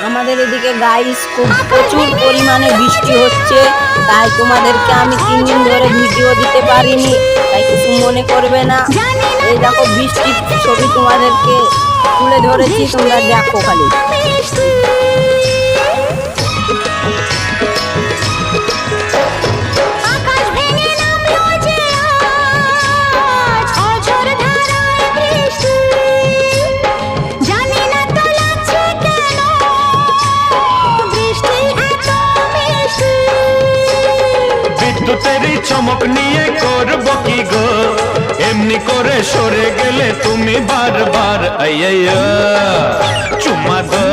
আমাদের এদিকে গাইস খুব প্রচুর পরিমাণে বৃষ্টি হচ্ছে, তাই তোমাদেরকে আমি 3 দিন ধরে ভিডিও দিতে পারিনি, তাই কিছু মনে করবে না। এই দেখো বৃষ্টির ছবি তোমাদেরকে তুলে ধরেছি, তোমরা দেখো খালি। বিদ্যুতেরই চমক নিয়ে করবো কি গো, এমনি করে সরে গেলে তুমি বারবার আইয়া চুমা দো।